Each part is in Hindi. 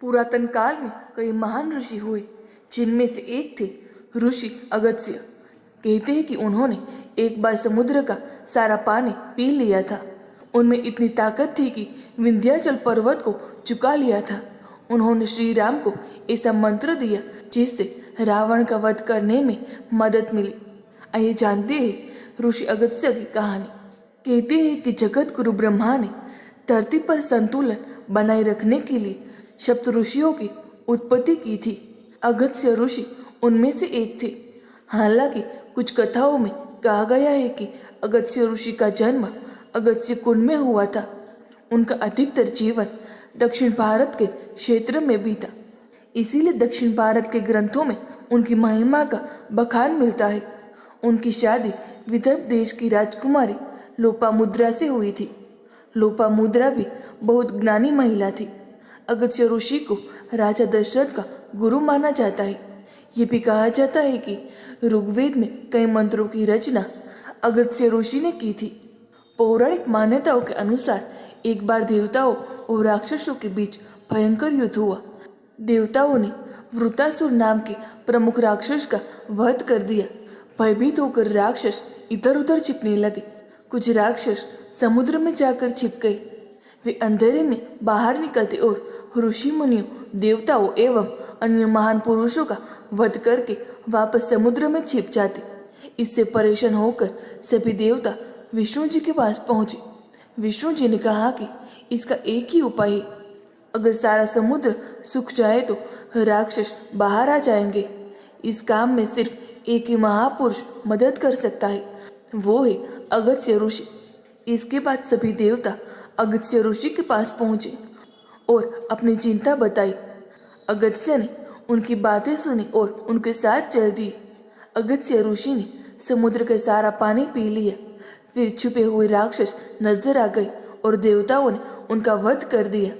पुरातन काल में कई महान ऋषि हुए, जिनमें से एक थे ऋषि अगस्त्य। कहते हैं कि उन्होंने एक बार समुद्र का सारा पानी पी लिया था। उनमें इतनी ताकत थी कि विंध्याचल पर्वत को चुका लिया था। उन्होंने श्री राम को ऐसा मंत्र दिया जिससे रावण का वध करने में मदद मिली। आइए जानते हैं ऋषि अगस्त्य की कहानी। कहते हैं कि जगत गुरु ब्रह्मा ने धरती पर संतुलन बनाए रखने के लिए सप्त ऋषियों की उत्पत्ति की थी। अगस्त्य ऋषि उनमें से एक थे। हालांकि कुछ कथाओं में कहा गया है कि अगस्त्य ऋषि का जन्म अगस्त्य कुंड में हुआ था। उनका अधिकतर जीवन दक्षिण भारत के क्षेत्र में बीता, इसीलिए दक्षिण भारत के ग्रंथों में उनकी महिमा का बखान मिलता है। उनकी शादी विदर्भ देश की राजकुमारी लोपामुद्रा से हुई थी। लोपामुद्रा भी बहुत ज्ञानी महिला थी। अगस्त्य ऋषि को राजा दशरथ का गुरु माना जाता है। ये भी कहा जाता है कि ऋग्वेद में कई मंत्रों की रचना अगस्त्य ऋषि ने की थी। पौराणिक मान्यताओं के अनुसार एक बार देवताओं और राक्षसों के बीच भयंकर युद्ध हुआ। देवताओं ने वृतासुर नाम के प्रमुख राक्षस का वध कर दिया। भयभीत होकर राक्षस इधर उधर छिपने लगे। कुछ राक्षस समुद्र में जाकर छिप गए। वे अंधेरे में बाहर निकलते और ऋषि मुनियों, देवताओं एवं अन्य महान पुरुषों का वध करके वापस समुद्र में छिप जाते। इससे परेशान होकर सभी देवता विष्णु जी के पास पहुंचे। विष्णु जी ने कहा कि इसका एक ही उपाय है। अगर सारा समुद्र सूख जाए तो राक्षस बाहर आ जाएंगे। इस काम में सिर्फ एक ही महापुरुष मदद कर सकता है, वो है अगस्त्य ऋषि। इसके बाद सभी देवता अगस्त्य ऋषि के पास पहुंचे और अपनी चिंता बताई। अगस्त्य ने उनकी बातें सुनी और उनके साथ चल दी। अगस्त्य ऋषि ने समुद्र का सारा पानी पी लिया। फिर छुपे हुए राक्षस नजर आ गए और देवताओं ने उनका वध कर दिया।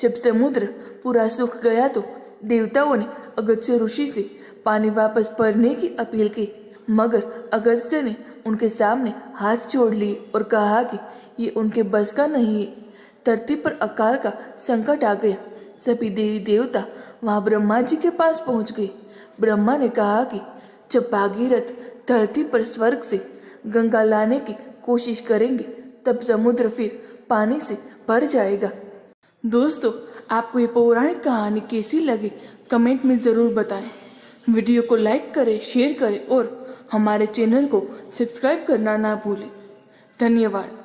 जब समुद्र पूरा सूख गया तो देवताओं ने अगस्त्य ऋषि से पानी वापस भरने की अपील की, मगर अगस्त्य ने उनके सामने हाथ जोड़ लिए और कहा कि ये उनके बस का नहीं है। धरती पर अकाल का संकट आ गया। सभी देवी देवता वहां ब्रह्मा जी के पास पहुंच गए। ब्रह्मा ने कहा कि जब भागीरथ धरती पर स्वर्ग से गंगा लाने की कोशिश करेंगे तब समुद्र फिर पानी से भर जाएगा। दोस्तों, आपको ये पौराणिक कहानी कैसी लगी कमेंट में ज़रूर बताएं। वीडियो को लाइक करें, शेयर करें और हमारे चैनल को सब्सक्राइब करना ना भूलें। धन्यवाद।